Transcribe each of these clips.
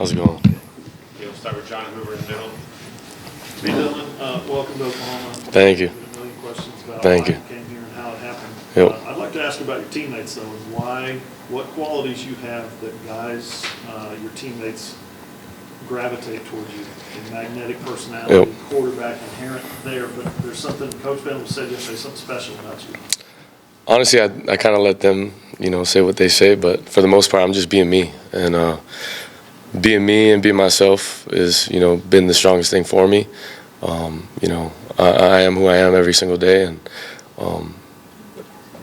How's it going? Okay, we'll start with John Hoover in the middle. Hey Dillon, welcome to Oklahoma. Thank you. A million questions about Thank why you. you came here and how it happened. Yep. I'd like to ask about your teammates though, and what qualities you have that guys, your teammates gravitate towards you. A magnetic personality, Yep. quarterback inherent there, but there's something Coach Ben said yesterday, something special about you. Honestly, I kind of let them, say what they say, but for the most part, I'm just being me. And being me and being myself is, been the strongest thing for me. I am who I am every single day, and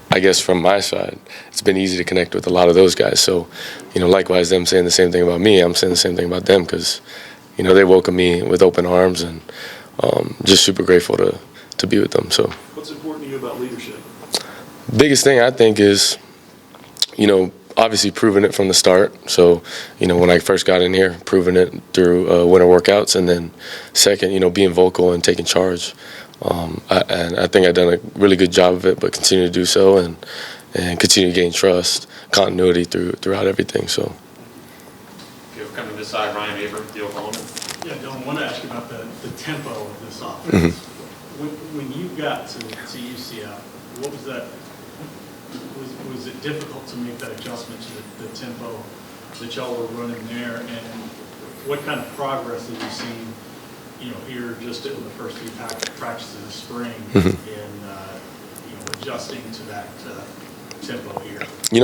I guess from my side, it's been easy to connect with a lot of those guys. So, likewise, them saying the same thing about me, I'm saying the same thing about them because, they welcome me with open arms, and just super grateful to be with them. So, What's important to you about leadership? biggest thing I think is, obviously proving it from the start. So, when I first got in here, proving it through winter workouts, and then second, being vocal and taking charge. And I think I've done a really good job of it, but continue to do so and continue to gain trust, continuity throughout everything. So. Okay, we'll come to this side, Ryan Abrams, the Oklahoma. Yeah, Dylan, I want to ask you about the tempo of this offense. When you got to UCF, what was that? Was it difficult to make that adjustment to the tempo that y'all were running there, and what kind of progress have you seen, here just in the first few practices this spring in adjusting to that tempo here?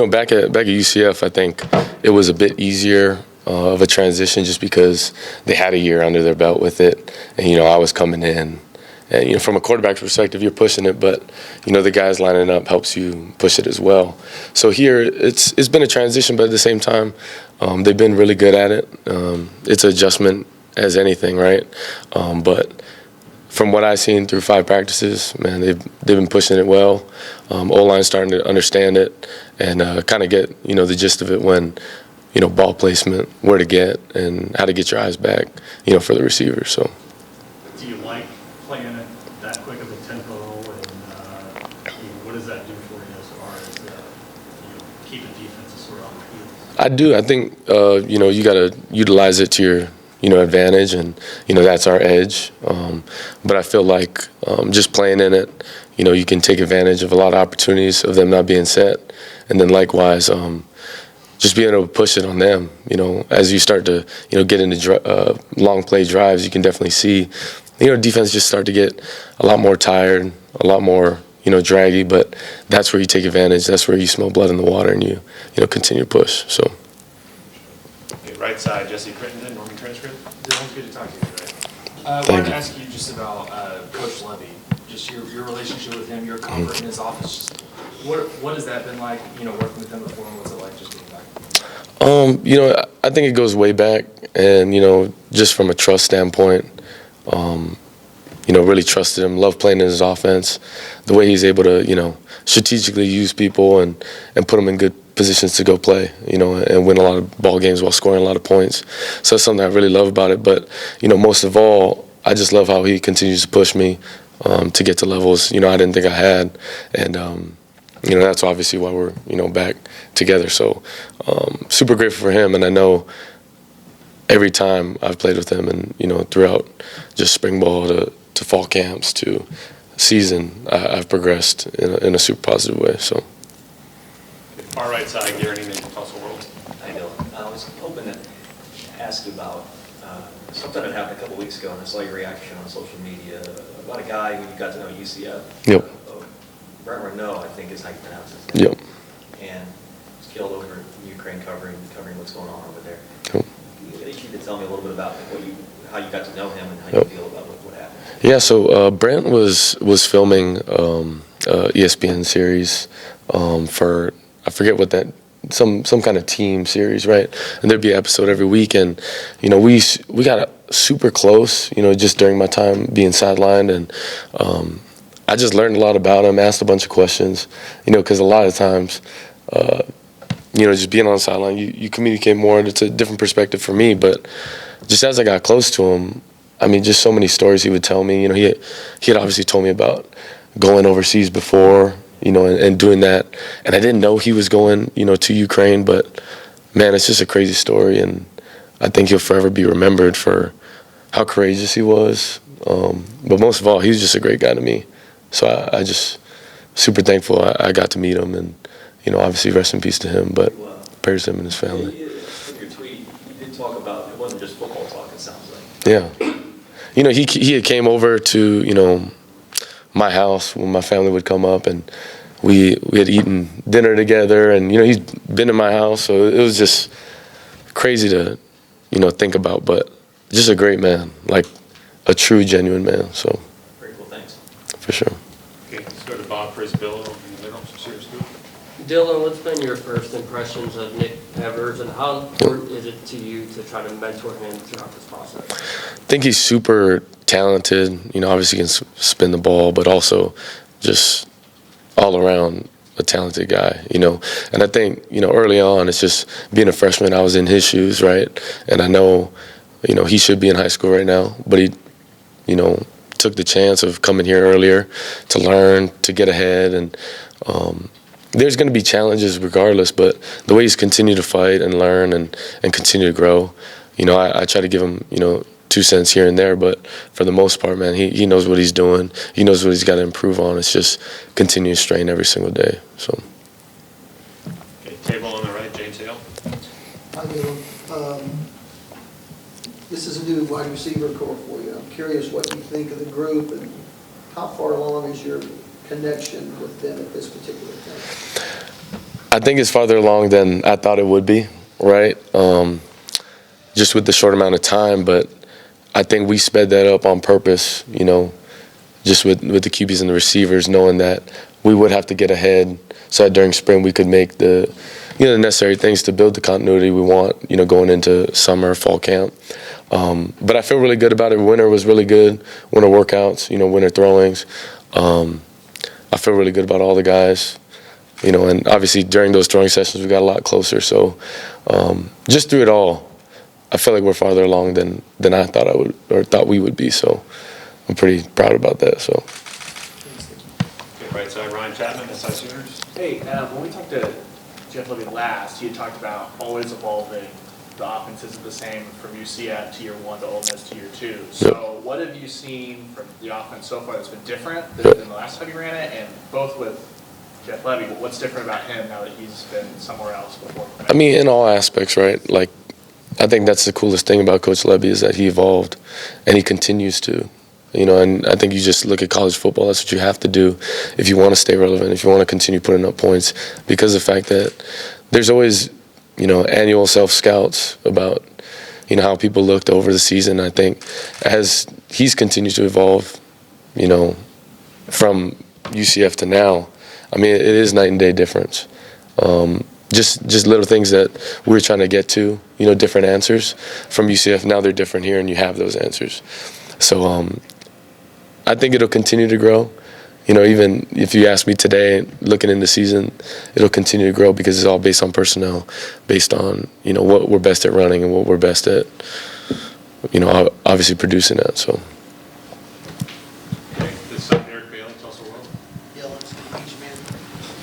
Back at UCF, I think it was a bit easier of a transition just because they had a year under their belt with it, and I was coming in. And, from a quarterback's perspective, you're pushing it, but, the guys lining up helps you push it as well. So here, it's been a transition, but at the same time, they've been really good at it. It's an adjustment as anything, right? But from what I've seen through 5 practices, man, they've been pushing it well. O-line's starting to understand it and kind of get, the gist of it when, ball placement, where to get, and how to get your eyes back, for the receivers. So. Do you like playing at that quick of a tempo, and what does that do for you as far as keeping defenses sort of on the heels? I do. I think you got to utilize it to your advantage, and that's our edge. But I feel like just playing in it, you can take advantage of a lot of opportunities of them not being set, and then likewise, just being able to push it on them. As you start to get into long play drives, you can definitely see defense just start to get a lot more tired, a lot more draggy. But that's where you take advantage. That's where you smell blood in the water, and you continue to push. So. Okay, right side, Jesse Crittenden, Norman transcript. Dylan, good to talk to you today. I Thank wanted you. to ask you just about Coach Levy, just your relationship with him, your comfort in his office. Just what has that been like, working with him before, and what's it like just getting back? I think it goes way back, and just from a trust standpoint, really trusted him, loved playing in his offense, the way he's able to, strategically use people and put them in good positions to go play, and win a lot of ball games while scoring a lot of points. So that's something I really love about it. But, most of all, I just love how he continues to push me to get to levels, I didn't think I had. And, that's obviously why we're, back together. So super grateful for him. And I know every time I've played with him and, throughout just spring ball to fall camps to season, I've progressed in a super positive way. So. Far right side, Gary Neiman, Tulsa World. Hi, Dillon. I was hoping to ask you about something that happened a couple weeks ago, and I saw your reaction on social media about a guy who you got to know at UCF. Yep. Brent Renault, I think is how you pronounce his name. Yep. And was killed over in Ukraine covering what's going on over there. Yep. If you could tell me a little bit about how you got to know him and how you feel about what happened. Yeah, so Brent was filming ESPN series for, I forget what that, some kind of team series, right? And there'd be an episode every week, and we got super close, just during my time being sidelined, and I just learned a lot about him, asked a bunch of questions, because a lot of times, just being on the sideline, you communicate more, and it's a different perspective for me. But just as I got close to him, I mean, just so many stories he would tell me. He had obviously told me about going overseas before, and doing that. And I didn't know he was going, to Ukraine, but man, it's just a crazy story. And I think he'll forever be remembered for how courageous he was. But most of all, he was just a great guy to me. So I just super thankful I got to meet him, and obviously rest in peace to him. But prayers to him and his family. In your tweet, you did talk about, it wasn't just football talk, it sounds like. Yeah. He had came over to, my house when my family would come up, and we had eaten dinner together, and, he'd been in my house, so it was just crazy to, think about, but just a great man, like a true, genuine man, so. Very cool, thanks. For sure. Okay, let's go to Bob Frisbill in the middle, serious group. Dillon, what's been your first impressions of Nick Evers, and how important is it to you to try to mentor him throughout this process? I think he's super talented, obviously can spin the ball, but also just all around a talented guy, And I think, early on, it's just being a freshman, I was in his shoes, right? And I know, he should be in high school right now, but he, took the chance of coming here earlier to learn, to get ahead, and there's going to be challenges regardless, but the way he's continued to fight and learn and continue to grow, I try to give him, 2 cents here and there, but for the most part, man, he knows what he's doing. He knows what he's got to improve on. It's just continuous strain every single day. So. Okay, table on the right, James Hale. Hi, Dillon. This is a new wide receiver core for you. I'm curious what you think of the group, and how far along is your connection with them at this particular time? I think it's farther along than I thought it would be, right? Just with the short amount of time, but I think we sped that up on purpose, just with the QBs and the receivers, knowing that we would have to get ahead so that during spring we could make the necessary things to build the continuity we want, going into summer, fall camp. But I feel really good about it. Winter was really good. Winter workouts, winter throwings. I feel really good about all the guys, and obviously during those throwing sessions we got a lot closer. So just through it all, I feel like we're farther along than I thought I would, or thought we would be. So I'm pretty proud about that. So. Okay, right side, Ryan Chapman, SI Sooners. Hey, when we talked to Jeff Levy last, he had talked about always evolving. The offense isn't the same from UCF to year 1 to Ole Miss to year 2. So what have you seen from the offense so far that's been different than the last time you ran it? And both with Jeff Levy, what's different about him now that he's been somewhere else before? I mean, in all aspects, right? Like, I think that's the coolest thing about Coach Levy is that he evolved, and he continues to. And I think you just look at college football, that's what you have to do if you want to stay relevant, if you want to continue putting up points, because of the fact that there's always, annual self-scouts about, how people looked over the season. I think as he's continued to evolve, from UCF to now, I mean, it is night and day difference. Just little things that we were trying to get to, different answers from UCF. Now they're different here, and you have those answers. So I think it'll continue to grow. Even if you ask me today, looking into the season, it'll continue to grow because it's all based on personnel, based on, what we're best at running and what we're best at, obviously producing that. So. Okay, this side, Eric Bailey, Tulsa World. Dillon, Beach man.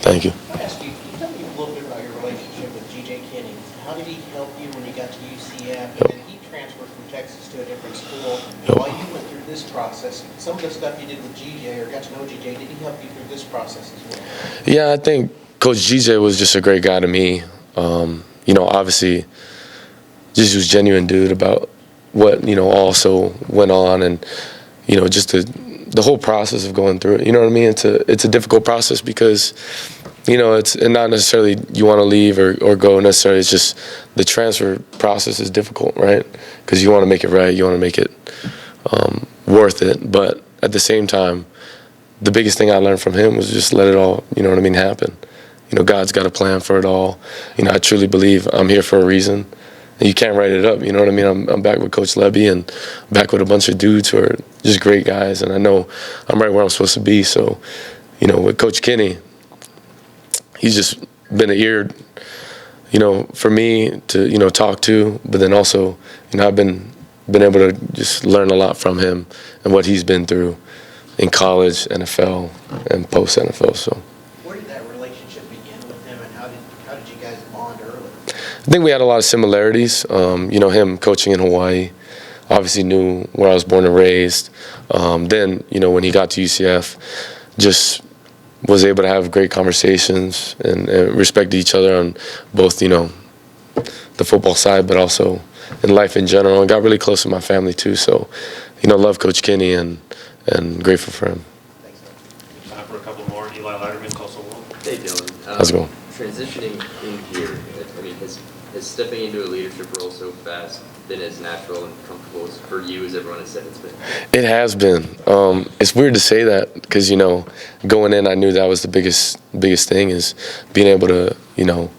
Thank you. I ask you, can you tell me a little bit about your relationship with G.J. Kinney? How did he help you when you got to UCF? And then he transferred from Texas to a different school. While you went through this process, some of the stuff you did with G.J. or got to know G.J., did he help you through this process as well? Yeah, I think Coach G.J. was just a great guy to me. Obviously, just was genuine dude about what, also went on, and, just the whole process of going through it. You know what I mean? It's a difficult process because, it's not necessarily you want to leave or go necessarily. It's just the transfer process is difficult, right? Because you want to make it right. You want to make it worth it. But at the same time, the biggest thing I learned from him was just let it all, happen. God's got a plan for it all. I truly believe I'm here for a reason. And you can't write it up, you know what I mean? I'm back with Coach Levy and back with a bunch of dudes who are just great guys, and I know I'm right where I'm supposed to be. So, with Coach Kinney, he's just been an ear, for me to, talk to, but then also, I've been able to just learn a lot from him and what he's been through in college, NFL, and post-NFL, so. Where did that relationship begin with him, and how did you guys bond early? I think we had a lot of similarities. You know, him coaching in Hawaii, obviously knew where I was born and raised. Then, you know, when he got to UCF, just was able to have great conversations and respect each other on both, you know, the football side, but also in life in general. And got really close with my family too. So, you know, love Coach Kenny and grateful for him. Time for a couple more. Eli Letterman, Coastal World. Hey, Dillon. How's it going? Transitioning in here, I mean, has stepping into a leadership role so fast been as natural and comfortable as for you as everyone has said it's been? It has been. It's weird to say that because, you know, going in, I knew that was the biggest thing is being able to, you know,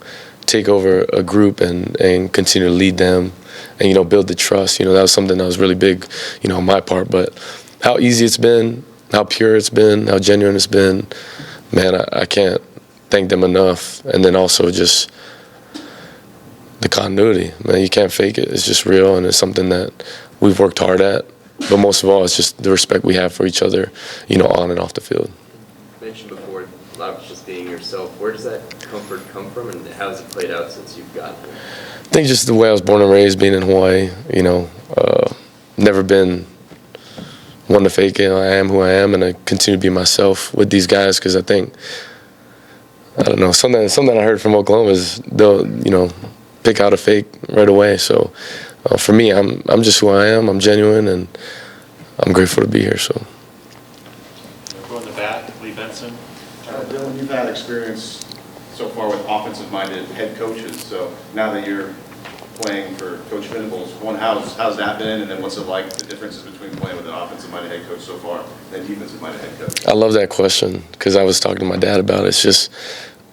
take over a group and continue to lead them and, you know, build the trust. You know, that was something that was really big, you know, on my part. But how easy it's been, how pure it's been, how genuine it's been, man, I can't thank them enough. And then also just the continuity, man, you can't fake it. It's just real, and it's something that we've worked hard at. But most of all, it's just the respect we have for each other, you know, on and off the field. You mentioned before, a lot of just being yourself. Where does that comfort come from, and how has it played out since you've gotten here? I think just the way I was born and raised, being in Hawaii, you know, never been one to fake it. I am who I am, and I continue to be myself with these guys because I think, I don't know, something I heard from Oklahoma is they'll, you know, pick out a fake right away. So for me, I'm just who I am. I'm genuine, and I'm grateful to be here. So. Go in the back, Lee Benson. Dillon, you've had experience so far with offensive-minded head coaches. So now that you're playing for Coach Venables, one, how's that been? And then what's it like, the differences between playing with an offensive-minded head coach so far and defensive-minded head coach? I love that question because I was talking to my dad about it. It's just,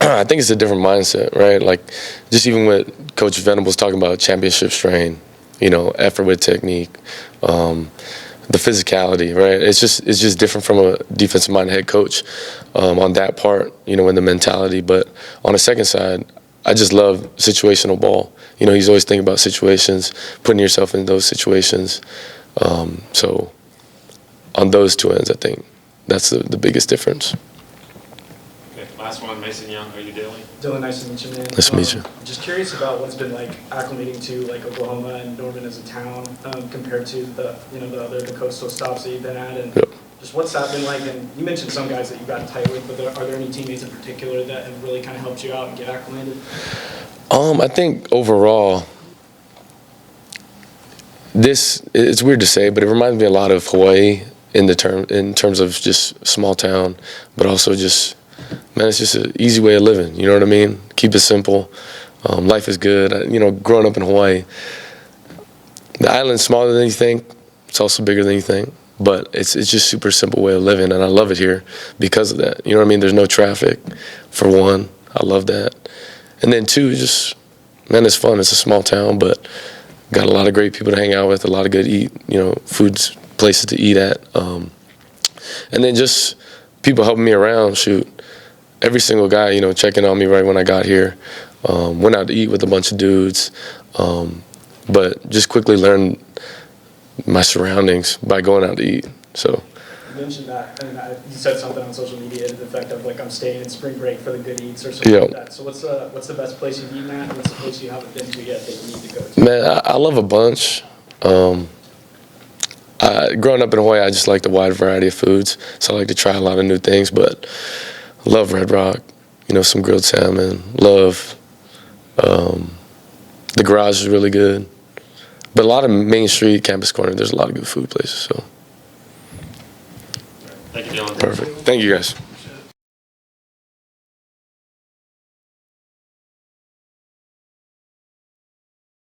I think it's a different mindset, right? Like, just even with Coach Venables talking about championship strain, you know, effort with technique, the physicality, right? It's just different from a defensive-minded head coach on that part, you know, in the mentality. But on the second side, I just love situational ball. You know, he's always thinking about situations, putting yourself in those situations. So on those two ends, I think that's the biggest difference. Okay, last one, Mason Young. Are you Dillon? Dillon, nice to meet you, man. Nice to meet you. Just curious about what's been like acclimating to like Oklahoma and Norman as a town compared to the the coastal stops that you've been at, and Yep. just what's that been like? And you mentioned some guys that you got tight with, but are there any teammates in particular that have really kind of helped you out and get acclimated? I think overall, it's weird to say, but it reminds me a lot of Hawaii in terms of just small town, but also just, man, it's just an easy way of living. You know what I mean? Keep it simple. Life is good. You know, growing up in Hawaii, the island's smaller than you think. It's also bigger than you think. But it's just super simple way of living, and I love it here because of that. You know what I mean? There's no traffic, for one. I love that. And then two, just, man, it's fun. It's a small town, but got a lot of great people to hang out with, a lot of good foods, places to eat at. And then just people helping me around, shoot. Every single guy, you know, checking on me right when I got here. Went out to eat with a bunch of dudes. But just quickly learned my surroundings by going out to eat. So. You mentioned that, and you said something on social media to the effect of like, I'm staying in spring break for the good eats or something like that. So what's the best place you've eaten at, and what's the place you haven't been to yet that you need to go to? Man, I love a bunch. Growing up in Hawaii, I just like a wide variety of foods, so I like to try a lot of new things, but I love Red Rock, you know, some grilled salmon, love, the garage is really good, but a lot of Main Street, Campus Corner, there's a lot of good food places, so. Thank you, Dillon. Perfect. Thank you, guys.